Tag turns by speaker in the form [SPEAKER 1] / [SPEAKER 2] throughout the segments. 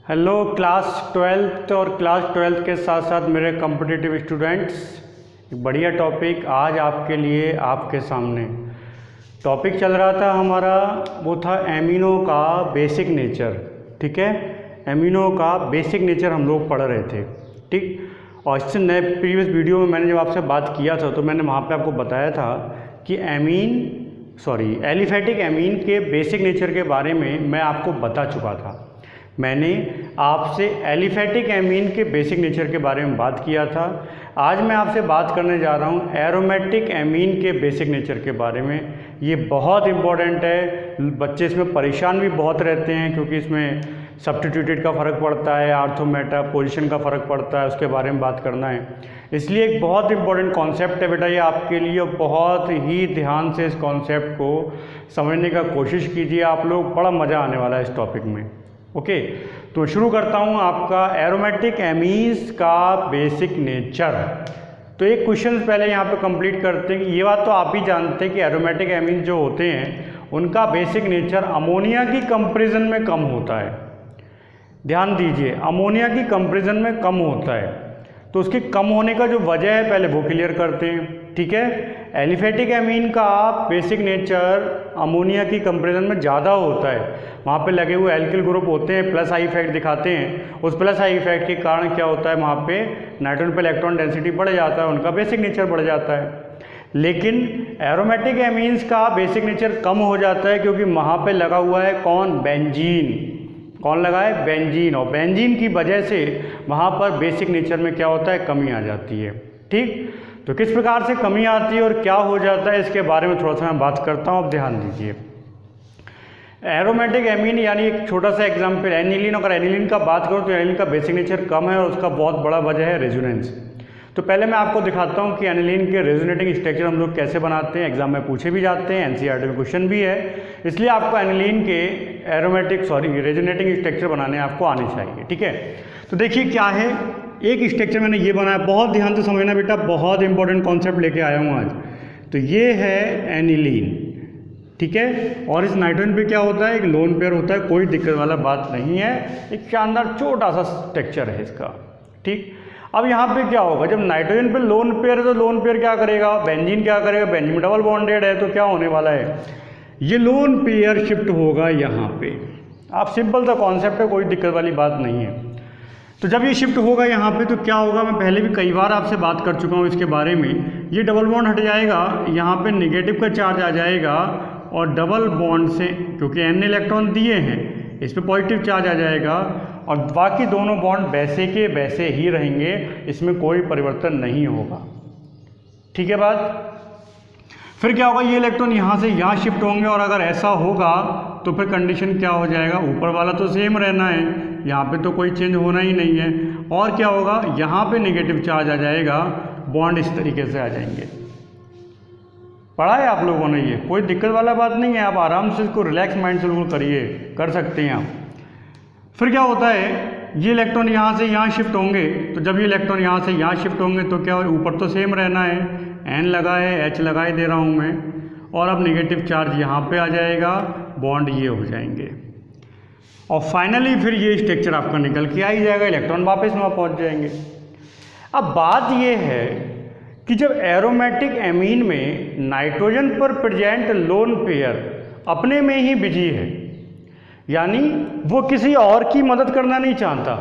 [SPEAKER 1] Hello class twelfth और class twelfth के साथ साथ मेरे कॉम्पिटिटिव स्टूडेंट्स, एक बढ़िया टॉपिक आज आपके लिए आपके सामने। टॉपिक चल रहा था हमारा, वो था एमिनो का बेसिक नेचर। ठीक है, एमिनो का बेसिक नेचर हम लोग पढ़ रहे थे। ठीक, और इससे नए प्रीवियस वीडियो में मैंने जब आपसे बात किया था तो मैंने वहाँ पे आपको बताया था कि एलिफेटिक एमीन के बेसिक नेचर के बारे में मैं आपको बता चुका था। मैंने आपसे एलिफेटिक एमीन के बेसिक नेचर के बारे में बात किया था। आज मैं आपसे बात करने जा रहा हूँ एरोमेटिक एमीन के बेसिक नेचर के बारे में। ये बहुत इम्पॉर्टेंट है, बच्चे इसमें परेशान भी बहुत रहते हैं क्योंकि इसमें सब्स्टिट्यूटेड का फ़र्क पड़ता है, आर्थोमेटा पोजीशन का फ़र्क पड़ता है, उसके बारे में बात करना है। इसलिए एक बहुत इंपॉर्टेंट कॉन्सेप्ट है बेटा ये आपके लिए, और बहुत ही ध्यान से इस कॉन्सेप्ट को समझने का कोशिश कीजिए आप लोग, बड़ा मज़ा आने वाला है इस टॉपिक में। ओके, तो शुरू करता हूँ आपका एरोमेटिक एमीन्स का बेसिक नेचर। तो एक क्वेश्चन पहले यहाँ पे कंप्लीट करते हैं कि ये बात तो आप ही जानते हैं कि एरोमेटिक एमीन जो होते हैं उनका बेसिक नेचर अमोनिया की कंपैरिजन में कम होता है। ध्यान दीजिए, अमोनिया की कंपैरिजन में कम होता है। तो उसके कम होने का जो वजह है पहले वो क्लियर करते हैं। ठीक है, एलिफेटिक एमीन का बेसिक नेचर अमोनिया की कंपैरिजन में ज़्यादा होता है। वहाँ पे लगे हुए एल्किल ग्रुप होते हैं, प्लस आई इफेक्ट दिखाते हैं। उस प्लस आई इफेक्ट के कारण क्या होता है, वहाँ पे नाइट्रोजन पे इलेक्ट्रॉन डेंसिटी बढ़ जाता है, उनका बेसिक नेचर बढ़ जाता है। लेकिन एरोमेटिक एमीन्स का बेसिक नेचर कम हो जाता है क्योंकि वहाँ पे लगा हुआ है कौन, बेंजीन। कौन लगा है, बेंजीन। और बेंजीन की वजह से वहाँ पर बेसिक नेचर में क्या होता है, कमी आ जाती है। ठीक, तो किस प्रकार से कमी आती है और क्या हो जाता है इसके बारे में थोड़ा सा मैं बात करता हूँ, अब ध्यान दीजिए। एरोमेटिक एमीन यानी एक छोटा सा एग्जाम्पल एनिलीन, अगर एनिलीन का बात करूँ तो एनिलीन का बेसिक नेचर कम है और उसका बहुत बड़ा वजह है रेजोनेंस। तो पहले मैं आपको दिखाता हूँ कि एनिलीन के रेजोनेटिंग स्ट्रक्चर हम लोग कैसे बनाते हैं, एग्जाम में पूछे भी जाते हैं, एनसीईआरटी में क्वेश्चन भी है। इसलिए आपको एनिलीन के रेजोनेटिंग स्ट्रक्चर बनाने आपको आने चाहिए। ठीक है, तो देखिए क्या है, एक स्ट्रक्चर मैंने ये बनाया, बहुत ध्यान से समझना बेटा, बहुत इंपॉर्टेंट कॉन्सेप्ट लेके आया हूँ आज। तो ये है एनिलीन, ठीक है, और इस नाइट्रोजन पे क्या होता है, एक लोन पेयर होता है, कोई दिक्कत वाला बात नहीं है, एक शानदार छोटा सा स्ट्रक्चर है इसका। ठीक, अब यहाँ पे क्या होगा, जब नाइट्रोजन पे लोन पेयर है तो लोन पेयर क्या करेगा, बेंजीन क्या करेगा, बेंजीन डबल बॉन्डेड है तो क्या होने वाला है, ये लोन पेयर शिफ्ट होगा यहाँ पे। आप सिंपल सा कॉन्सेप्ट है, कोई दिक्कत वाली बात नहीं है। तो जब ये शिफ्ट होगा यहाँ पे तो क्या होगा, मैं पहले भी कई बार आपसे बात कर चुका हूँ इसके बारे में। ये डबल बॉन्ड हट जाएगा, यहाँ पे नेगेटिव का चार्ज आ जाएगा और डबल बॉन्ड से, क्योंकि n इलेक्ट्रॉन दिए हैं, इस पे पॉजिटिव चार्ज आ जाएगा और बाकी दोनों बॉन्ड वैसे के वैसे ही रहेंगे, इसमें कोई परिवर्तन नहीं होगा। ठीक है बात। फिर क्या होगा, ये इलेक्ट्रॉन यहाँ से यहाँ शिफ्ट होंगे और अगर ऐसा होगा तो फिर कंडीशन क्या हो जाएगा, ऊपर वाला तो सेम रहना है, यहाँ पे तो कोई चेंज होना ही नहीं है। और क्या होगा, यहाँ पे नेगेटिव चार्ज आ जाएगा, बॉन्ड इस तरीके से आ जाएंगे। पढ़ा है आप लोगों ने, ये कोई दिक्कत वाला बात नहीं है, आप आराम से इसको रिलैक्स माइंड से बिल्कुल करिए, कर सकते हैं आप। फिर क्या होता है, ये इलेक्ट्रॉन यहाँ से यहाँ शिफ्ट होंगे, तो जब ये इलेक्ट्रॉन यहाँ से यहाँ शिफ्ट होंगे तो क्या, ऊपर तो सेम रहना है, n लगा है, h लगा ही दे रहा हूँ मैं, और अब नेगेटिव चार्ज यहाँ पे आ जाएगा, बॉन्ड ये हो जाएंगे और फाइनली फिर ये स्ट्रक्चर आपका निकल के आ ही जाएगा, इलेक्ट्रॉन वापस वहाँ पहुँच जाएंगे। अब बात ये है कि जब एरोमेटिक एमीन में नाइट्रोजन पर प्रेजेंट लोन पेयर अपने में ही बिजी है, यानी वो किसी और की मदद करना नहीं चाहता,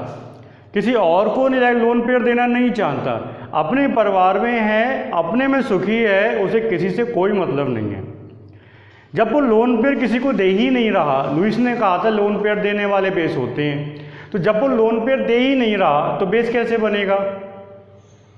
[SPEAKER 1] किसी और को लोन पेयर देना नहीं चाहता, अपने परिवार में है, अपने में सुखी है, उसे किसी से कोई मतलब नहीं है। जब वो लोन पेयर किसी को दे ही नहीं रहा, लुईस ने कहा था लोन पेयर देने वाले बेस होते हैं, तो जब वो लोन पेयर दे ही नहीं रहा तो बेस कैसे बनेगा,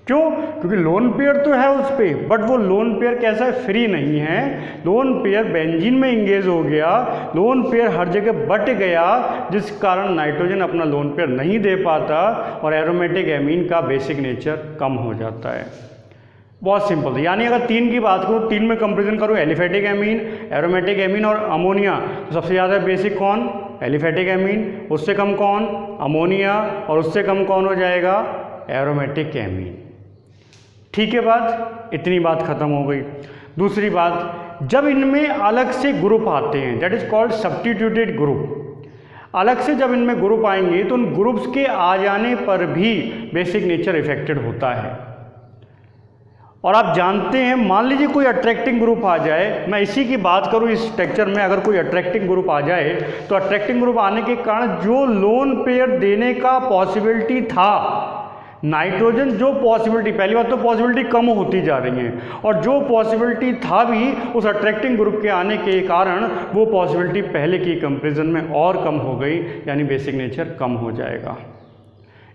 [SPEAKER 1] क्यों, क्योंकि लोन पेयर तो है उस पर, बट वो लोन पेयर कैसा है, फ्री नहीं है। लोन पेयर बेंजीन में इंगेज हो गया, लोन पेयर हर जगह बट गया, जिस कारण नाइट्रोजन अपना लोन पेयर नहीं दे पाता और एरोमेटिक एमीन का बेसिक नेचर कम हो जाता है। बहुत सिंपल, यानी अगर तीन की बात करूँ, तीन में कंपेरिजन करूँ, एलिफेटिक एमीन, एरोमेटिक एमीन और अमोनिया, तो सबसे ज़्यादा बेसिक कौन, एलिफेटिक एमीन, उससे कम कौन, अमोनिया, और उससे कम कौन हो जाएगा, एरोमेटिक एमीन। ठीक है बात, इतनी बात खत्म हो गई। दूसरी बात, जब इनमें अलग से ग्रुप आते हैं, that is called substituted group. अलग से जब इनमें ग्रुप आएंगे तो उन ग्रुप्स के आ जाने पर भी बेसिक नेचर इफेक्टेड होता है। और आप जानते हैं, मान लीजिए कोई अट्रैक्टिंग ग्रुप आ जाए, मैं इसी की बात करूं इस स्ट्रक्चर में, अगर कोई अट्रैक्टिंग ग्रुप आ जाए तो अट्रैक्टिंग ग्रुप आने के कारण जो लोन पेयर देने का पॉसिबिलिटी था, नाइट्रोजन जो पॉसिबिलिटी, पहली बात तो पॉसिबिलिटी कम होती जा रही है, और जो पॉसिबिलिटी था भी उस अट्रैक्टिंग ग्रुप के आने के कारण वो पॉसिबिलिटी पहले की कंपैरिजन में और कम हो गई, यानी बेसिक नेचर कम हो जाएगा।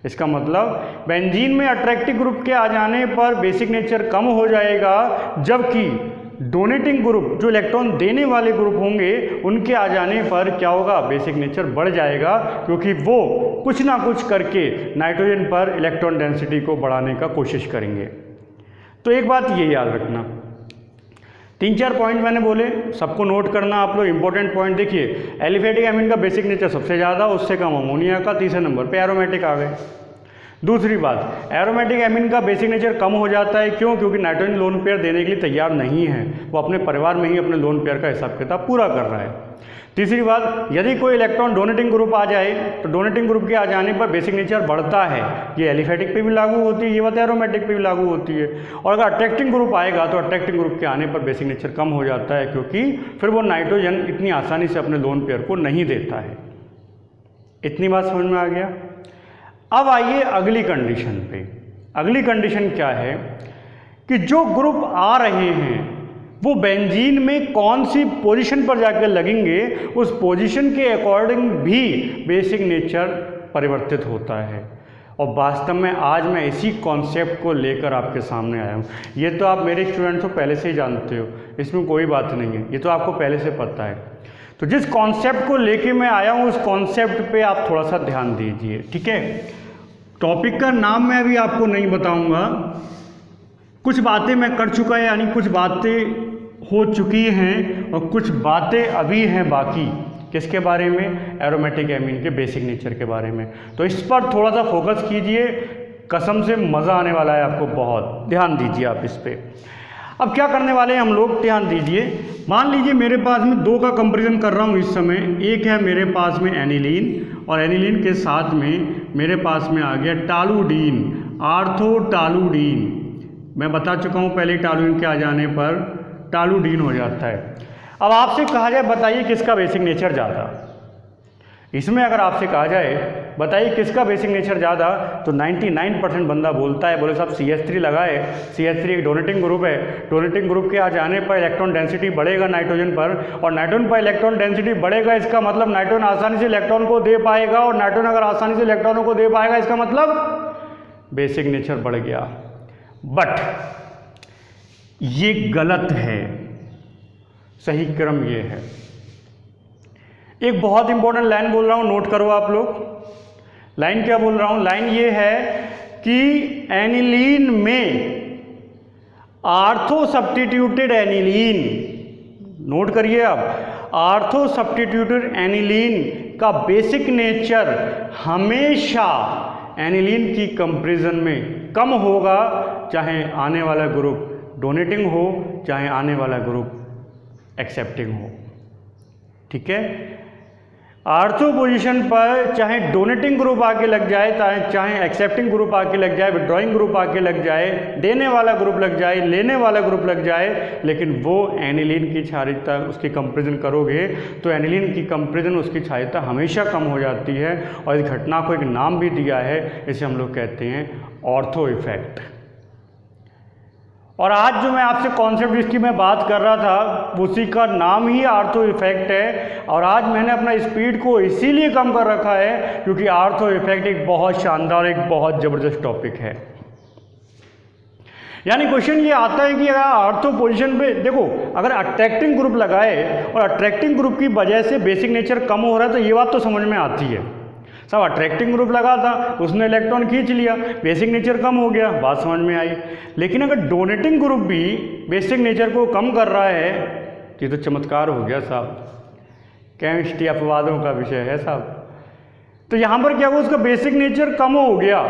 [SPEAKER 1] इसका मतलब बेंजीन में अट्रैक्टिव ग्रुप के आ जाने पर बेसिक नेचर कम हो जाएगा, जबकि डोनेटिंग ग्रुप जो इलेक्ट्रॉन देने वाले ग्रुप होंगे उनके आ जाने पर क्या होगा, बेसिक नेचर बढ़ जाएगा, क्योंकि वो कुछ ना कुछ करके नाइट्रोजन पर इलेक्ट्रॉन डेंसिटी को बढ़ाने का कोशिश करेंगे। तो एक बात ये याद रखना, 3-4 पॉइंट मैंने बोले, सबको नोट करना आप लोग। इंपॉर्टेंट पॉइंट देखिए, एलिफेटिक एमीन का बेसिक नेचर सबसे ज़्यादा, उससे कम अमोनिया का, तीसरे नंबर पे एरोमेटिक आ गए। दूसरी बात, एरोमेटिक एमीन का बेसिक नेचर कम हो जाता है, क्यों? क्योंकि नाइट्रोजन लोन पेयर देने के लिए तैयार नहीं है, वो अपने परिवार में ही अपने लोन पेयर का हिसाब किताब पूरा कर रहा है। तीसरी बात, यदि कोई इलेक्ट्रॉन डोनेटिंग ग्रुप आ जाए तो डोनेटिंग ग्रुप के आ जाने पर बेसिक नेचर बढ़ता है। ये एलिफेटिक पे भी लागू होती है, ये बात एरोमेटिक पे भी लागू होती है। और अगर अट्रैक्टिंग ग्रुप आएगा तो अट्रैक्टिंग ग्रुप के आने पर बेसिक नेचर कम हो जाता है, क्योंकि फिर वो नाइट्रोजन इतनी आसानी से अपने लोन पेयर को नहीं देता है। इतनी बात समझ में आ गया। अब आइए अगली कंडीशन पे। अगली कंडीशन क्या है कि जो ग्रुप आ रहे हैं वो बेंजीन में कौन सी पोजीशन पर जाकर लगेंगे, उस पोजीशन के अकॉर्डिंग भी बेसिक नेचर परिवर्तित होता है। और वास्तव में आज मैं इसी कॉन्सेप्ट को लेकर आपके सामने आया हूँ। ये तो आप मेरे स्टूडेंट्स को पहले से ही जानते हो, इसमें कोई बात नहीं है, ये तो आपको पहले से पता है। तो जिस कॉन्सेप्ट को लेके मैं आया हूँ उस कॉन्सेप्ट पे आप थोड़ा सा ध्यान दीजिए, ठीक है। टॉपिक का नाम मैं अभी आपको नहीं बताऊंगा, कुछ बातें मैं कर चुका है, यानी कुछ बातें हो चुकी हैं और कुछ बातें अभी हैं बाकी। किसके बारे में? एरोमेटिक एमीन के बेसिक नेचर के बारे में। तो इस पर थोड़ा सा फोकस कीजिए, कसम से मज़ा आने वाला है आपको, बहुत ध्यान दीजिए आप इस पर। अब क्या करने वाले हैं हम लोग, ध्यान दीजिए। मान लीजिए मेरे पास में दो का कंपैरिजन कर रहा हूँ इस समय। एक है मेरे पास में एनिलीन, और एनिलीन के साथ में मेरे पास में आ गया टालुडीन, आर्थोटालुडीन। मैं बता चुका हूँ पहले, टालुडीन के आ जाने पर टालुडीन हो जाता है। अब आपसे कहा जाए बताइए किसका बेसिक नेचर ज़्यादा, इसमें अगर आपसे कहा जाए बताइए किसका बेसिक नेचर ज़्यादा, तो 99% बंदा बोलता है, बोले साहब CH3 लगाए। CH3 एक डोनेटिंग ग्रुप है, डोनेटिंग ग्रुप के आ जाने पर इलेक्ट्रॉन डेंसिटी बढ़ेगा नाइट्रोजन पर, और नाइट्रोजन पर इलेक्ट्रॉन डेंसिटी बढ़ेगा, इसका मतलब नाइट्रोजन आसानी से इलेक्ट्रॉन को दे पाएगा, और नाइट्रोजन अगर आसानी से इलेक्ट्रॉनों को दे पाएगा इसका मतलब बेसिक नेचर बढ़ गया। बट ये गलत है, सही क्रम ये है। एक बहुत इंपॉर्टेंट लाइन बोल रहा हूं, नोट करो आप लोग। लाइन क्या बोल रहा हूं? लाइन ये है कि एनिलीन में आर्थो सब्स्टिट्यूटेड एनिलीन, नोट करिए आप, आर्थो सब्स्टिट्यूटेड एनिलीन का बेसिक नेचर हमेशा एनिलीन की कंपैरिजन में कम होगा, चाहे आने वाला ग्रुप डोनेटिंग हो, चाहे आने वाला ग्रुप एक्सेप्टिंग हो, ठीक है। आर्थो पोजीशन पर चाहे डोनेटिंग ग्रुप आके लग जाए, चाहे एक्सेप्टिंग ग्रुप आके लग जाए, विड्रॉइंग ग्रुप आके लग जाए, देने वाला ग्रुप लग जाए, लेने वाला ग्रुप लग जाए, लेकिन वो एनिलीन की क्षारीयता उसकी कंपैरिजन करोगे तो एनिलीन की कंपैरिजन उसकी क्षारीयता हमेशा कम हो जाती है। और इस घटना को एक नाम भी दिया है, इसे हम लोग कहते हैं ऑर्थो इफेक्ट। और आज जो मैं आपसे कॉन्सेप्ट जिसकी मैं बात कर रहा था उसी का नाम ही आर्थो इफेक्ट है। और आज मैंने अपना स्पीड को इसीलिए कम कर रखा है क्योंकि आर्थो इफेक्ट एक बहुत शानदार, एक बहुत ज़बरदस्त टॉपिक है। यानी क्वेश्चन ये आता है कि अगर आर्थो पोजीशन पे देखो, अगर अट्रैक्टिंग ग्रुप लगाए और अट्रैक्टिंग ग्रुप की वजह से बेसिक नेचर कम हो रहा है तो ये बात तो समझ में आती है। सब अट्रैक्टिंग ग्रुप लगा था, उसने इलेक्ट्रॉन खींच लिया, बेसिक नेचर कम हो गया, बात समझ में आई। लेकिन अगर डोनेटिंग ग्रुप भी बेसिक नेचर को कम कर रहा है तो ये तो चमत्कार हो गया साहब, केमिस्ट्री अपवादों का विषय है साहब। तो यहाँ पर क्या हुआ, उसका बेसिक नेचर कम हो गया,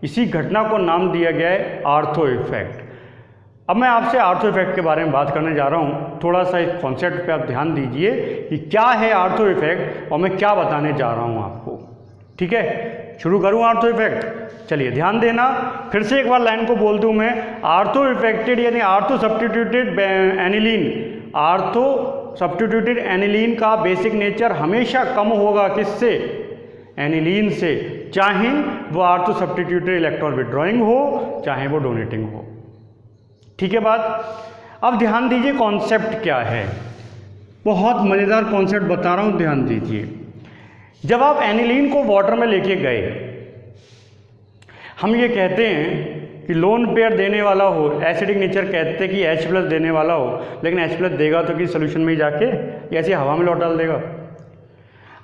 [SPEAKER 1] इसी घटना को नाम दिया गया है आर्थो इफेक्ट। अब मैं आपसे आर्थो इफेक्ट के बारे में बात करने जा रहा हूँ। थोड़ा सा इस कॉन्सेप्ट पे आप ध्यान दीजिए कि क्या है आर्थो इफेक्ट और मैं क्या बताने जा रहा हूँ आपको। ठीक है, शुरू करूँ आर्थो इफेक्ट। चलिए ध्यान देना, फिर से एक बार लाइन को बोल दूँ मैं। आर्थो इफेक्टेड यानी ortho substituted aniline, ortho substituted aniline का बेसिक नेचर हमेशा कम होगा किससे? एनिलीन से, चाहे वो आर्थो सब्स्टिट्यूटेड इलेक्ट्रॉन विड्रॉइंग हो चाहे वो डोनेटिंग हो। ठीक है बात। अब ध्यान दीजिए कॉन्सेप्ट क्या है, बहुत मज़ेदार कॉन्सेप्ट बता रहा हूँ, ध्यान दीजिए। जब आप एनिलीन को वाटर में लेके गए, हम ये कहते हैं कि लोन पेयर देने वाला हो, एसिडिक नेचर कहते हैं कि H+ देने वाला हो, लेकिन H+ देगा तो कि सोल्यूशन में ही जाके ऐसे हवा में लौट डाल देगा।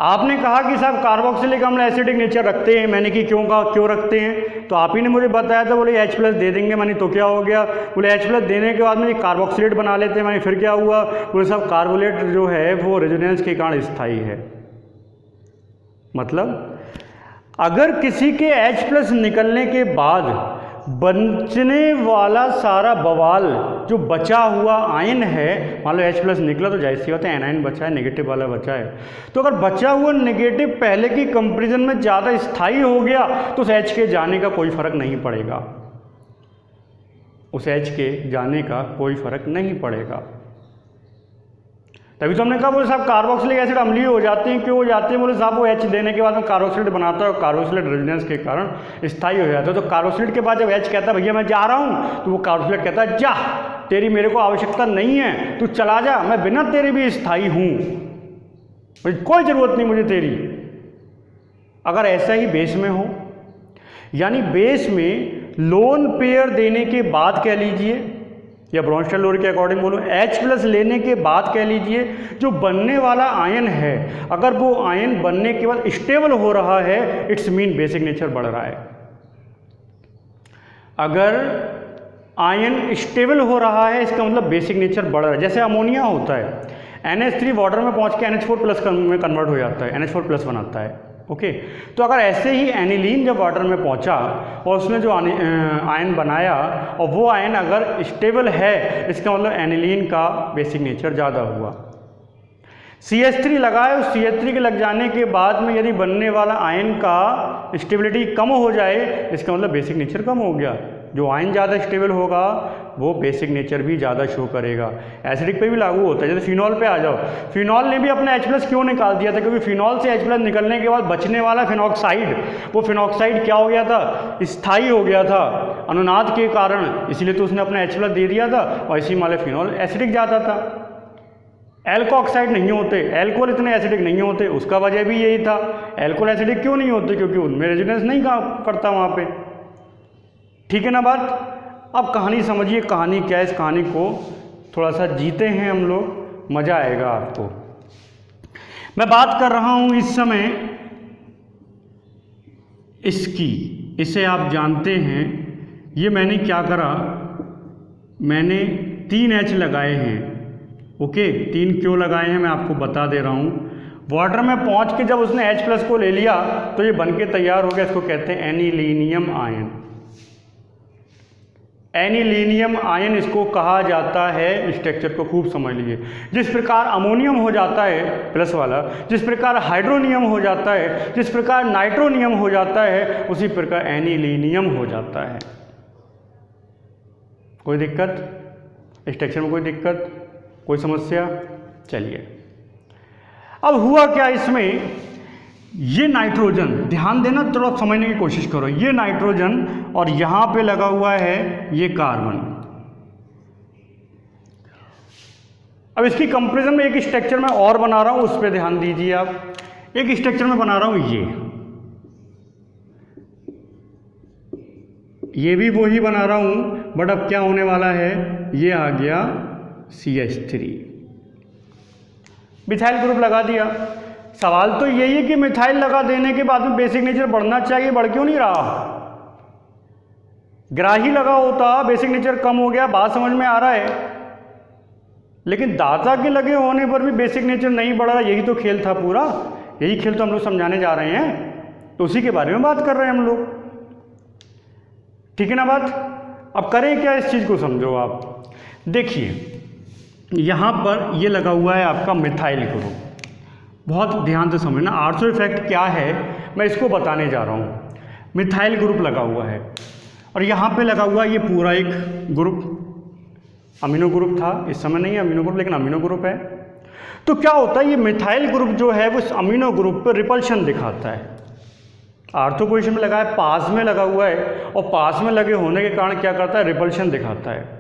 [SPEAKER 1] आपने कहा कि साहब कार्बोक्सिलिक अम्ल एसिडिक नेचर रखते हैं, मैंने कि क्यों कहा, क्यों रखते हैं? तो आप ही ने मुझे बताया था, बोले H+ दे देंगे। मैंने तो क्या हो गया? बोले H+ देने के बाद में कार्बोक्सिलेट बना लेते हैं। मैंने फिर क्या हुआ? बोले साहब कार्बोलेट जो है वो रेजोनेंस के कारण स्थायी है। मतलब अगर किसी के H+ निकलने के बाद बचने वाला सारा बवाल जो बचा हुआ आयन है, मान लो H+ निकला तो जाहिर सी बात है एनायन बचा है, नेगेटिव वाला बचा है, तो अगर बचा हुआ नेगेटिव पहले की कंपैरिजन में ज़्यादा स्थायी हो गया तो उस H के जाने का कोई फर्क नहीं पड़ेगा, उस H के जाने का कोई फर्क नहीं पड़ेगा। तभी तो हमने कहा बोले साहब कार्बोक्सिलिक एसिड अम्लीय हो जाते हैं, क्यों हो जाते हैं? बोले साहब वो H देने के बाद में कार्बोक्सिलेट बनाता है और कार्बोक्सिलेट रेजोनेंस के कारण स्थायी हो जाता है। तो कार्बोक्सिलेट के बाद जब H कहता है भैया मैं जा रहा हूँ, तो वो कार्बोक्सिलेट कहता है जा, तेरी मेरे को आवश्यकता नहीं है, तू चला जा, मैं बिना तेरे भी स्थायी हूँ, कोई ज़रूरत नहीं मुझे तेरी। अगर ऐसा ही बेस में हो, यानी बेस में लोन पेयर देने के बाद कह लीजिए, या ब्रॉन्स्टाइल लॉ के अकॉर्डिंग बोलो H+ लेने के बाद कह लीजिए, जो बनने वाला आयन है अगर वो आयन बनने के बाद स्टेबल हो रहा है, इट्स मीन बेसिक नेचर बढ़ रहा है। अगर आयन स्टेबल हो रहा है इसका मतलब बेसिक नेचर बढ़ रहा है। जैसे अमोनिया होता है, NH3 वाटर में पहुंच के NH4+ में कन्वर्ट हो जाता है, NH4+ बनाता है। ओके, तो अगर ऐसे ही एनिलीन जब वाटर में पहुंचा और उसने जो आयन बनाया और वो आयन अगर स्टेबल है, इसका मतलब एनिलीन का बेसिक नेचर ज़्यादा हुआ। CH3 लगाए, उस CH3 के लग जाने के बाद में यदि बनने वाला आयन का स्टेबिलिटी कम हो जाए, इसका मतलब बेसिक नेचर कम हो गया। जो आयन ज़्यादा स्टेबल होगा वो बेसिक नेचर भी ज़्यादा शो करेगा। एसिडिक पे भी लागू होता है। जैसे फिनॉल पे आ जाओ, फिनॉल ने भी अपना H+ क्यों निकाल दिया था? क्योंकि फिनॉल से H+ निकलने के बाद बचने वाला फिनॉक्साइड, वो फिनॉक्साइड क्या हो गया था? स्थायी हो गया था अनुनाद के कारण, इसलिए तो उसने अपना H+ दे दिया था और इसी माले फिनॉल एसिडिक जाता था। एल्को ऑक्साइड नहीं होते, एल्कोहल इतने एसिडिक नहीं होते, उसका वजह भी यही था। एल्कोहल एसिडिक क्यों नहीं होते? क्योंकि उनमें रेजोनेंस नहीं करता वहाँ पे। ठीक है ना बात। अब कहानी समझिए, कहानी क्या है, इस कहानी को थोड़ा सा जीते हैं हम लोग, मज़ा आएगा आपको। मैं बात कर रहा हूँ इस समय इसकी, इसे आप जानते हैं। ये मैंने क्या करा, मैंने 3 H लगाए हैं। ओके, 3 क्यों लगाए हैं मैं आपको बता दे रहा हूँ। वाटर में पहुँच के जब उसने H+ को ले लिया तो ये बन के तैयार हो गया, इसको कहते हैं एनिलीनियम आयन। एनिलीनियम आयन इसको कहा जाता है। स्ट्रक्चर को खूब समझ लीजिए। जिस प्रकार अमोनियम हो जाता है प्लस वाला, जिस प्रकार हाइड्रोनियम हो जाता है, जिस प्रकार नाइट्रोनियम हो जाता है, उसी प्रकार एनिलीनियम हो जाता है। कोई दिक्कत स्ट्रक्चर में? कोई दिक्कत, कोई समस्या? चलिए, अब हुआ क्या इसमें, ये नाइट्रोजन, ध्यान देना, थोड़ा समझने की कोशिश करो। ये नाइट्रोजन और यहाँ पे लगा हुआ है ये कार्बन। अब इसकी कंपैरिजन में एक स्ट्रक्चर में और बना रहा हूँ, उस पर ध्यान दीजिए आप। एक स्ट्रक्चर में बना रहा हूँ ये भी वही बना रहा हूँ, बट अब क्या होने वाला है, ये आ गया CH3, मिथाइल ग्रुप लगा दिया। सवाल तो यही है कि मिथाइल लगा देने के बाद में बेसिक नेचर बढ़ना चाहिए, बढ़ क्यों नहीं रहा? ग्राही लगा होता बेसिक नेचर कम हो गया, बात समझ में आ रहा है। लेकिन दाता के लगे होने पर भी बेसिक नेचर नहीं बढ़ रहा, यही तो खेल था पूरा, यही खेल तो हम लोग समझाने जा रहे हैं, तो उसी के बारे में बात कर रहे हैं हम लोग। ठीक है ना बात। अब करें क्या, इस चीज़ को समझो आप। देखिए यहाँ पर ये लगा हुआ है आपका मिथाइल ग्रुप, बहुत ध्यान से समझना। आर्थो इफेक्ट क्या है मैं इसको बताने जा रहा हूँ। मिथाइल ग्रुप लगा हुआ है और यहाँ पे लगा हुआ है ये पूरा एक ग्रुप, अमीनो ग्रुप था, इस समय नहीं है अमीनो ग्रुप लेकिन अमीनो ग्रुप है। तो क्या होता है, ये मिथाइल ग्रुप जो है वो इस अमीनो ग्रुप पर रिपल्शन दिखाता है। आर्थो पोजीशन में लगा है, पास में लगा हुआ है और पास में लगे होने के कारण क्या करता है, रिपल्शन दिखाता है।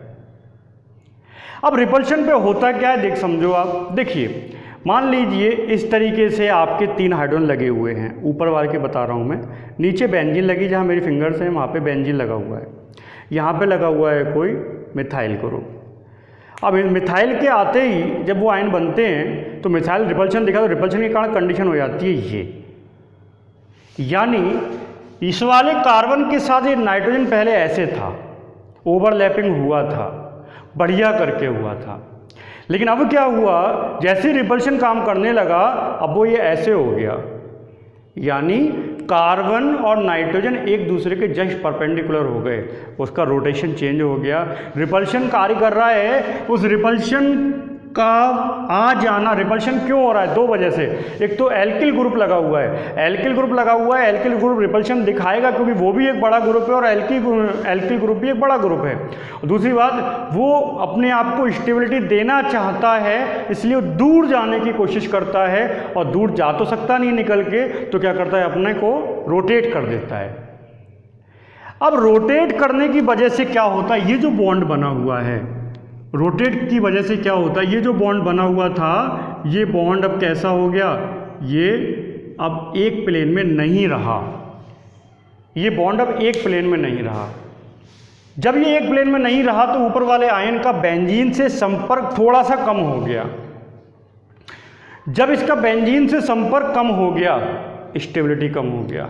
[SPEAKER 1] अब रिपल्शन पे होता क्या है देख समझो आप। देखिए मान लीजिए इस तरीके से आपके 3 हाइड्रोजन लगे हुए हैं, ऊपर वाले के बता रहा हूँ मैं, नीचे बेंजीन लगी, जहाँ मेरी फिंगर्स हैं वहाँ पे बेंजीन लगा हुआ है, यहाँ पे लगा हुआ है कोई मिथाइल ग्रुप। अब मिथाइल के आते ही जब वो आयन बनते हैं तो मिथाइल रिपल्शन दिखा, तो रिपल्शन के कारण कंडीशन हो जाती है ये, यानी इस वाले कार्बन के साथ ये नाइट्रोजन पहले ऐसे था, ओवरलैपिंग हुआ था, बढ़िया करके हुआ था, लेकिन अब क्या हुआ, जैसे रिपल्शन काम करने लगा अब वो ये ऐसे हो गया, यानी कार्बन और नाइट्रोजन एक दूसरे के जस्ट परपेंडिकुलर हो गए, उसका रोटेशन चेंज हो गया, रिपल्शन कार्य कर रहा है। उस रिपल्शन का आ जाना, रिपल्शन क्यों हो रहा है, 2 वजह से। एक तो एल्किल ग्रुप लगा हुआ है, एल्किल ग्रुप लगा हुआ है, एल्किल ग्रुप रिपल्शन दिखाएगा क्योंकि वो भी एक बड़ा ग्रुप है और एल्किल ग्रुप भी एक बड़ा ग्रुप है। दूसरी बात, वो अपने आप को स्टेबिलिटी देना चाहता है, इसलिए दूर जाने की कोशिश करता है, और दूर जा तो सकता नहीं निकल के, तो क्या करता है, अपने को रोटेट कर देता है। अब रोटेट करने की वजह से क्या होता है, ये जो बॉन्ड बना हुआ है, रोटेट की वजह से क्या होता है, ये जो बॉन्ड बना हुआ था ये बॉन्ड अब कैसा हो गया, ये अब एक प्लेन में नहीं रहा, ये बॉन्ड अब एक प्लेन में नहीं रहा। जब ये एक प्लेन में नहीं रहा तो ऊपर वाले आयन का बेंजीन से संपर्क थोड़ा सा कम हो गया। जब इसका बेंजीन से संपर्क कम हो गया, स्टेबिलिटी कम हो गया,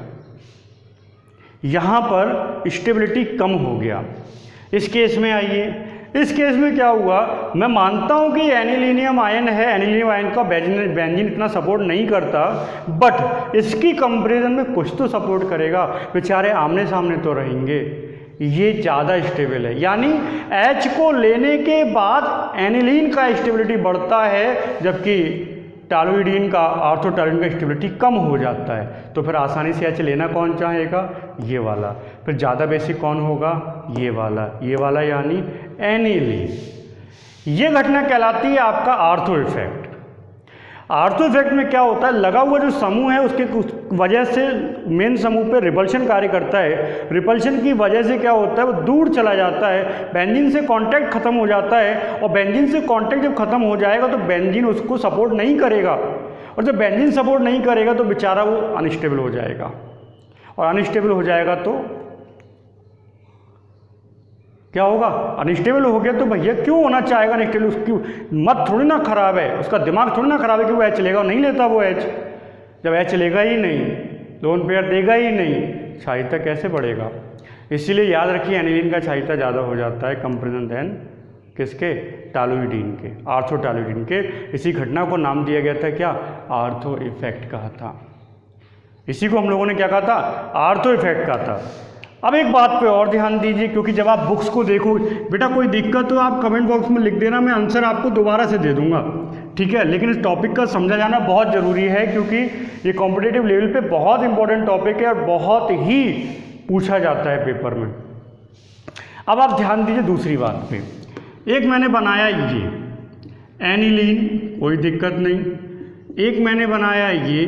[SPEAKER 1] यहां पर स्टेबिलिटी कम हो गया। इस केस में आइए, इस केस में क्या हुआ, मैं मानता हूं कि एनिलीनियम आयन है, एनिलीनियम आयन का बेंजीन इतना सपोर्ट नहीं करता, बट इसकी कंपैरिजन में कुछ तो सपोर्ट करेगा, बेचारे आमने सामने तो रहेंगे, ये ज़्यादा स्टेबल है। यानी H को लेने के बाद एनिलीन का स्टेबिलिटी बढ़ता है, जबकि टॉलुइडिन का, ऑर्थोटॉलुइडिन का स्टेबिलिटी कम हो जाता है। तो फिर आसानी से H लेना कौन चाहेगा, ये वाला। फिर ज़्यादा बेसिक कौन होगा, ये वाला यानी एनिलीन। ये घटना कहलाती है आपका आर्थो इफेक्ट। आर्थो इफेक्ट में क्या होता है, लगा हुआ जो समूह है उसके वजह से मेन समूह पे रिपल्शन कार्य करता है, रिपल्शन की वजह से क्या होता है, वो दूर चला जाता है, बेंजीन से कांटेक्ट खत्म हो जाता है, और बेंजीन से कांटेक्ट जब खत्म हो जाएगा तो बेंजीन उसको सपोर्ट नहीं करेगा, और जब बेंजीन सपोर्ट नहीं करेगा तो बेचारा वो अनस्टेबल हो जाएगा, और अनस्टेबल हो जाएगा तो क्या होगा, अनस्टेबल हो गया तो भैया क्यों होना चाहेगा अनस्टेबल, उसकी मत थोड़ी ना खराब है, उसका दिमाग थोड़ी ना खराब है कि वो H लेगा, नहीं लेता वो H। जब H लेगा ही नहीं, लोन पेयर देगा ही नहीं, क्षारीयता कैसे बढ़ेगा। इसीलिए याद रखिए एनिलीन का क्षारीयता ज़्यादा हो जाता है कंपेरिजन देन किसके, टॉलुइडिन के, ऑर्थोटॉलुइडिन के। इसी घटना को नाम दिया गया था क्या, आर्थो इफेक्ट कहा था। इसी को हम लोगों ने क्या कहा था, आर्थो इफेक्ट कहा था। अब एक बात पे और ध्यान दीजिए, क्योंकि जब आप बुक्स को देखो, बेटा कोई दिक्कत तो आप कमेंट बॉक्स में लिख देना, मैं आंसर आपको दोबारा से दे दूंगा, ठीक है। लेकिन इस टॉपिक का समझा जाना बहुत ज़रूरी है, क्योंकि ये कॉम्पिटिटिव लेवल पे बहुत इंपॉर्टेंट टॉपिक है और बहुत ही पूछा जाता है पेपर में। अब आप ध्यान दीजिए दूसरी बात पे, एक मैंने बनाया ये एनिलीन, कोई दिक्कत नहीं। एक मैंने बनाया ये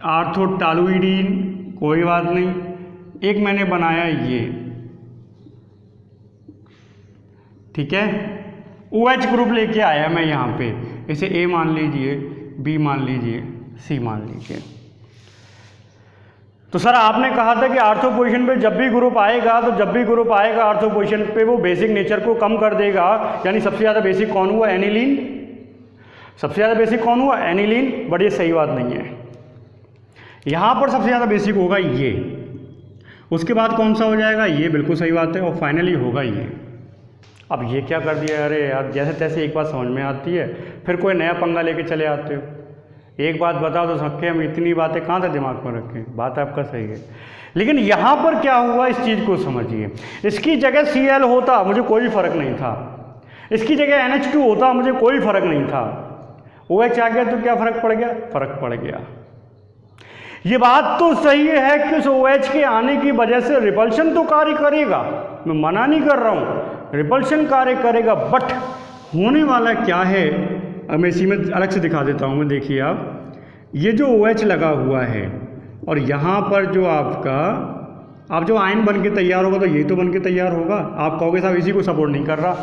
[SPEAKER 1] ऑर्थोटॉलुइडिन, कोई बात नहीं। एक मैंने बनाया ये, ठीक है, OH ग्रुप लेके आया मैं यहाँ पे, इसे A मान लीजिए, B मान लीजिए, C मान लीजिए। तो सर आपने कहा था कि आर्थो पोजीशन पे जब भी ग्रुप आएगा, तो जब भी ग्रुप आएगा आर्थो पोजीशन पे वो बेसिक नेचर को कम कर देगा, यानी सबसे ज़्यादा बेसिक कौन हुआ, एनिलीन। सबसे ज़्यादा बेसिक कौन हुआ, एनिलीन। बट ये सही बात नहीं है, यहाँ पर सबसे ज़्यादा बेसिक होगा ये, उसके बाद कौन सा हो जाएगा, ये बिल्कुल सही बात है, और फाइनली होगा ये। अब ये क्या कर दिया, अरे यार जैसे तैसे एक बात समझ में आती है, फिर कोई नया पंगा लेके चले आते हो। एक बात बताओ तो सबके हम इतनी बातें कहाँ से दिमाग में रखें, बात आपका सही है। लेकिन यहाँ पर क्या हुआ इस चीज़ को समझिए, इसकी जगह Cl होता मुझे कोई फ़र्क नहीं था, इसकी जगह NH2 होता मुझे कोई फ़र्क नहीं था, OH आ गया तो क्या फ़र्क पड़ गया, फ़र्क पड़ गया। ये बात तो सही है कि उस OH के आने की वजह से रिपल्शन तो कार्य करेगा, मैं मना नहीं कर रहा हूँ, रिपल्शन कार्य करेगा, बट होने वाला क्या है अब मैं इसी में अलग से दिखा देता हूँ। मैं देखिए आप, ये जो OH लगा हुआ है और यहाँ पर जो आपका आप जो आयन बन के तैयार होगा तो यही तो बन के तैयार होगा। आप कहोगे साहब इसी को सपोर्ट नहीं कर रहा,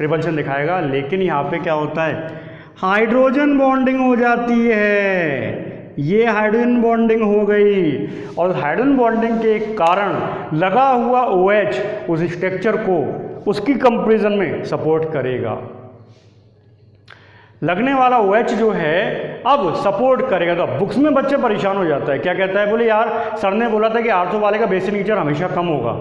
[SPEAKER 1] रिपल्शन दिखाएगा, लेकिन यहाँ पे क्या होता है, हाइड्रोजन बॉन्डिंग हो जाती है, ये हाइड्रोजन बॉन्डिंग हो गई और हाइड्रोजन बॉन्डिंग के कारण लगा हुआ OH उस स्ट्रक्चर को उसकी कंपैरिजन में सपोर्ट करेगा। लगने वाला OH जो है अब सपोर्ट करेगा। तो बुक्स में बच्चे परेशान हो जाता है, क्या कहता है, बोले यार सर ने बोला था कि आर्थो वाले का बेसिक नेचर हमेशा कम होगा,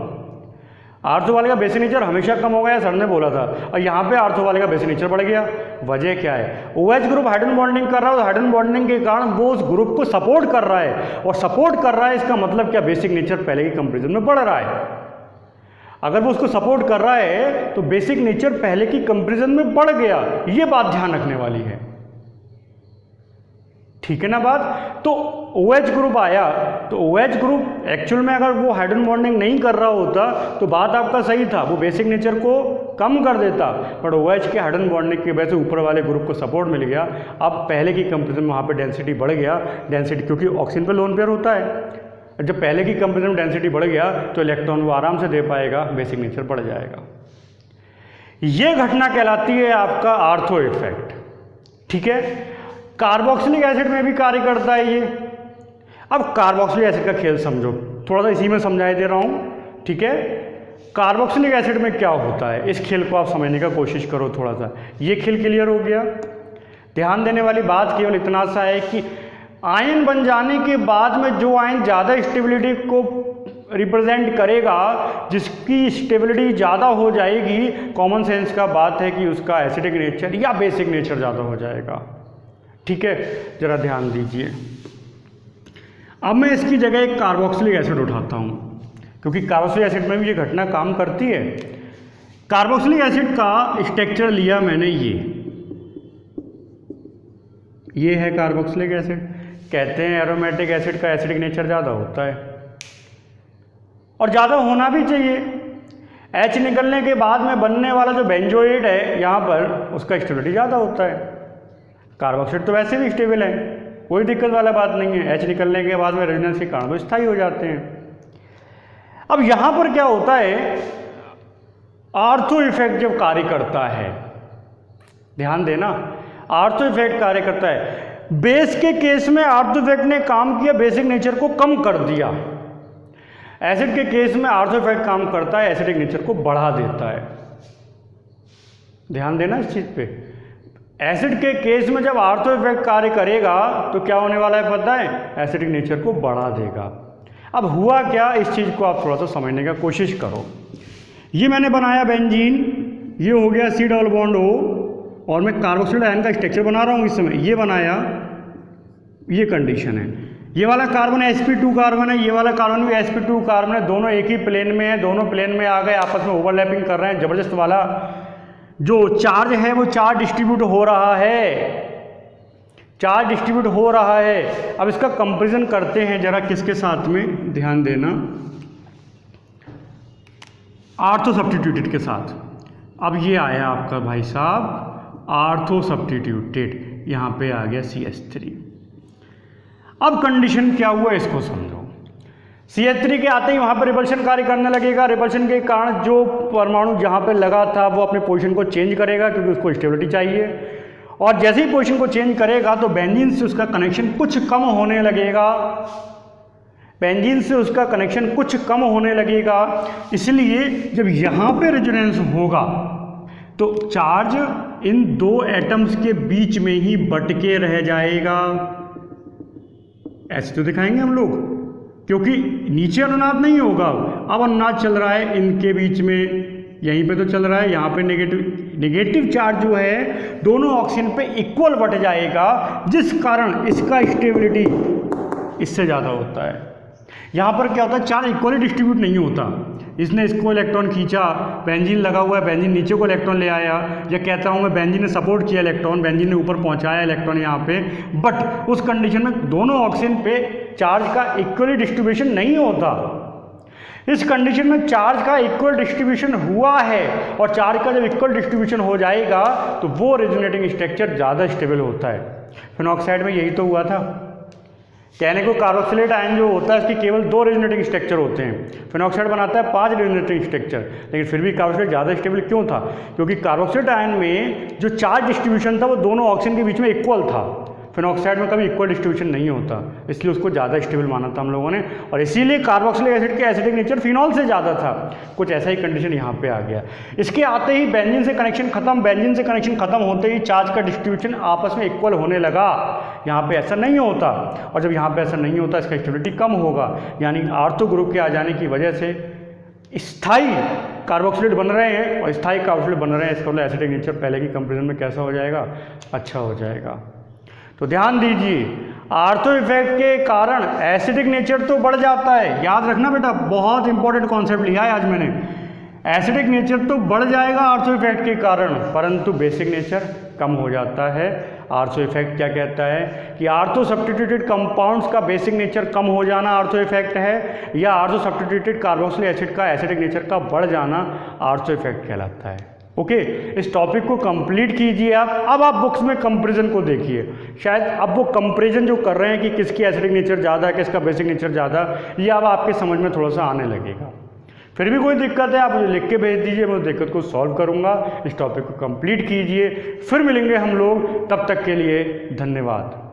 [SPEAKER 1] आर्थो वाले का बेसिक नेचर हमेशा कम होगा, या सर ने बोला था, और यहाँ पे आर्थो वाले का बेसिक नेचर बढ़ गया। वजह क्या है, OH ग्रुप हाइड्रोजन बॉन्डिंग कर रहा है, हाइड्रोजन बॉन्डिंग के कारण वो उस ग्रुप को सपोर्ट कर रहा है, और सपोर्ट कर रहा है इसका मतलब क्या, बेसिक नेचर पहले की कंपेरिजन में बढ़ रहा है। अगर वो उसको सपोर्ट कर रहा है तो बेसिक नेचर पहले की कंपेरिजन में बढ़ गया, ये बात ध्यान रखने वाली है, ठीक है ना बात। तो OH ग्रुप आया, तो OH ग्रुप एक्चुअल में अगर वो हाइड्रोजन बॉन्डिंग नहीं कर रहा होता तो बात आपका सही था, वो बेसिक नेचर को कम कर देता, बट OH के हाइड्रोजन बॉन्डिंग की वजह से ऊपर वाले ग्रुप को सपोर्ट मिल गया। अब पहले की कंपेरिजन में वहाँ पे डेंसिटी बढ़ गया, डेंसिटी क्योंकि ऑक्सीजन पे लोन पेयर होता है, जब पहले की कंपेरिजन में डेंसिटी बढ़ गया तो इलेक्ट्रॉन वो आराम से दे पाएगा, बेसिक नेचर बढ़ जाएगा। ये घटना कहलाती है आपका आर्थो इफेक्ट, ठीक है। कार्बोक्सिलिक एसिड में भी कार्य करता है ये। अब कार्बोक्सिलिक एसिड का खेल समझो, थोड़ा सा इसी में समझाई दे रहा हूँ, ठीक है। कार्बोक्सिलिक एसिड में क्या होता है, इस खेल को आप समझने का कोशिश करो थोड़ा सा। ये खेल क्लियर हो गया। ध्यान देने वाली बात केवल इतना सा है कि आयन बन जाने के बाद में जो आयन ज़्यादा स्टेबिलिटी को रिप्रेजेंट करेगा, जिसकी स्टेबिलिटी ज़्यादा हो जाएगी, कॉमन सेंस का बात है कि उसका एसिडिक नेचर या बेसिक नेचर ज़्यादा हो जाएगा, ठीक है। ज़रा ध्यान दीजिए। अब मैं इसकी जगह एक कार्बोक्सिलिक एसिड उठाता हूँ, क्योंकि कार्बोक्सिलिक एसिड में भी ये घटना काम करती है। कार्बोक्सिलिक एसिड का स्ट्रक्चर लिया मैंने, ये है कार्बोक्सिलिक एसिड। कहते हैं एरोमेटिक एसिड का एसिडिक नेचर ज़्यादा होता है, और ज़्यादा होना भी चाहिए। H निकलने के बाद में बनने वाला जो बेंजोइड है यहाँ पर, उसका स्टेबिलिटी ज़्यादा होता है। कार्बोक्सिल तो वैसे भी स्टेबल है, कोई दिक्कत वाला बात नहीं है। H निकलने के बाद में रेजोनेंस के कारण वो स्थायी हो जाते हैं। अब यहाँ पर क्या होता है, आर्थो इफेक्ट जब कार्य करता है, ध्यान देना, आर्थो इफेक्ट कार्य करता है। बेस के केस में आर्थो इफेक्ट ने काम किया, बेसिक नेचर को कम कर दिया। एसिड के केस में आर्थो इफेक्ट काम करता है, एसिडिक नेचर को बढ़ा देता है। ध्यान देना इस चीज पे। एसिड के केस में जब आर्थो इफेक्ट कार्य करेगा तो क्या होने वाला है पता है, एसिडिक नेचर को बढ़ा देगा। अब हुआ क्या, इस चीज को आप थोड़ा सा समझने का कोशिश करो। ये मैंने बनाया बेंजीन, ये हो गया C डबल बॉन्ड O, और मैं कार्बोक्सिल आयन का स्ट्रक्चर बना रहा हूँ इस समय। ये बनाया, ये कंडीशन है। ये वाला कार्बन sp2 कार्बन है, ये वाला कार्बन भी sp2 कार्बन है, दोनों एक ही प्लेन में है, दोनों प्लेन में आ गए, आपस में ओवरलैपिंग कर रहे हैं। जबरदस्त वाला जो चार्ज है वो चार्ज डिस्ट्रीब्यूट हो रहा है, चार्ज डिस्ट्रीब्यूट हो रहा है। अब इसका कंपेरिजन करते हैं जरा किसके साथ में, ध्यान देना, आर्थो सब्स्टिट्यूटेड के साथ। अब ये आया आपका भाई साहब आर्थो सब्स्टिट्यूटेड, यहाँ पे आ गया CH3। अब कंडीशन क्या हुआ इसको समझो। CH3 के आते ही वहाँ पर रिपल्शन कार्य करने लगेगा। रिपल्शन के कारण जो परमाणु जहाँ पे लगा था वो अपने पोजीशन को चेंज करेगा, क्योंकि उसको स्टेबिलिटी चाहिए, और जैसे ही पोजीशन को चेंज करेगा तो बेंजीन से उसका कनेक्शन कुछ कम होने लगेगा, बेंजीन से उसका कनेक्शन कुछ कम होने लगेगा। इसलिए जब यहाँ पे रेजोनेंस होगा तो चार्ज इन दो एटम्स के बीच में ही बटके रह जाएगा। ऐसे तो दिखाएंगे हम लोग, क्योंकि नीचे अनुनाद नहीं होगा, अब अनुनाद चल रहा है इनके बीच में, यहीं पे तो चल रहा है, यहाँ पे नेगेटिव चार्ज जो है दोनों ऑक्सीजन पे इक्वल बट जाएगा, जिस कारण इसका स्टेबिलिटी इससे ज़्यादा होता है। यहाँ पर क्या होता है, चार्ज इक्वली डिस्ट्रीब्यूट नहीं होता। इसने इसको इलेक्ट्रॉन खींचा, बेंजीन लगा हुआ है, बेंजीन नीचे को इलेक्ट्रॉन ले आया, या कहता हूँ मैं बेंजीन ने सपोर्ट किया इलेक्ट्रॉन, बेंजीन ने ऊपर पहुँचाया इलेक्ट्रॉन यहाँ पे, बट उस कंडीशन में दोनों ऑक्सीजन पे चार्ज का इक्वली डिस्ट्रीब्यूशन नहीं होता। इस कंडीशन में चार्ज का इक्वल डिस्ट्रीब्यूशन हुआ है, और चार्ज का जब इक्वल डिस्ट्रीब्यूशन हो जाएगा तो वो रेजोनेटिंग स्ट्रक्चर ज़्यादा स्टेबल होता है। फिनॉक्साइड में यही तो हुआ था। कहने को कार्बोक्सिलेट आयन जो होता है इसके केवल 2 रेजोनेटिंग स्ट्रक्चर होते हैं, फिनॉक्साइड बनाता है 5 रेजोनेटिंग स्ट्रक्चर, लेकिन फिर भी कार्बोक्सिलेट ज़्यादा स्टेबल क्यों था? क्योंकि कार्बोक्सिलेट आयन में जो चार्ज डिस्ट्रीब्यूशन था वो दोनों ऑक्सीजन के बीच में इक्वल था। फिनॉक्साइड में कभी इक्वल डिस्ट्रीब्यूशन नहीं होता, इसलिए उसको ज़्यादा स्टेबल माना था हम लोगों ने, और इसीलिए कार्बोक्सिलिक एसिड के एसिडिक नेचर फिनॉल से ज़्यादा था। कुछ ऐसा ही कंडीशन यहाँ पे आ गया। इसके आते ही बेंजीन से कनेक्शन खत्म, बेंजीन से कनेक्शन खत्म होते ही चार्ज का डिस्ट्रीब्यूशन आपस में इक्वल होने लगा। यहाँ पे ऐसा नहीं होता, और जब यहाँ पे ऐसा नहीं होता इसका स्टेबिलिटी कम होगा, यानी आर्थो ग्रुप के आ जाने की वजह से स्थायी कार्बोक्सिलेट बन रहे हैं, और स्थायी कार्बोक्सिलेट बन रहे हैं, इसका मतलब एसिडिक नेचर पहले की कंपेरिजन में कैसा हो जाएगा, अच्छा हो जाएगा। तो ध्यान दीजिए, आर्थो इफेक्ट के कारण एसिडिक नेचर तो बढ़ जाता है, याद रखना बेटा, बहुत इंपॉर्टेंट कॉन्सेप्ट लिया है आज मैंने। एसिडिक नेचर तो बढ़ जाएगा आर्थो इफेक्ट के कारण, परंतु बेसिक नेचर कम हो जाता है। आर्थो इफेक्ट क्या कहता है कि आर्थो सब्स्टिट्यूटेड कंपाउंड्स का बेसिक नेचर कम हो जाना आर्थो इफेक्ट है, या आर्थो सब्स्टिट्यूटेड कार्बोक्सिलिक एसिड का एसिडिक नेचर का बढ़ जाना आर्थो इफेक्ट कहलाता है। ओके, इस टॉपिक को कंप्लीट कीजिए आप। अब आप बुक्स में कंपैरिजन को देखिए, शायद अब वो कंपैरिजन जो कर रहे हैं कि किसकी एसिडिक नेचर ज़्यादा है, किसका बेसिक नेचर ज़्यादा, ये अब आपके समझ में थोड़ा सा आने लगेगा। फिर भी कोई दिक्कत है आप मुझे लिख के भेज दीजिए, मैं उस दिक्कत को सॉल्व करूँगा। इस टॉपिक को कंप्लीट कीजिए, फिर मिलेंगे हम लोग, तब तक के लिए धन्यवाद।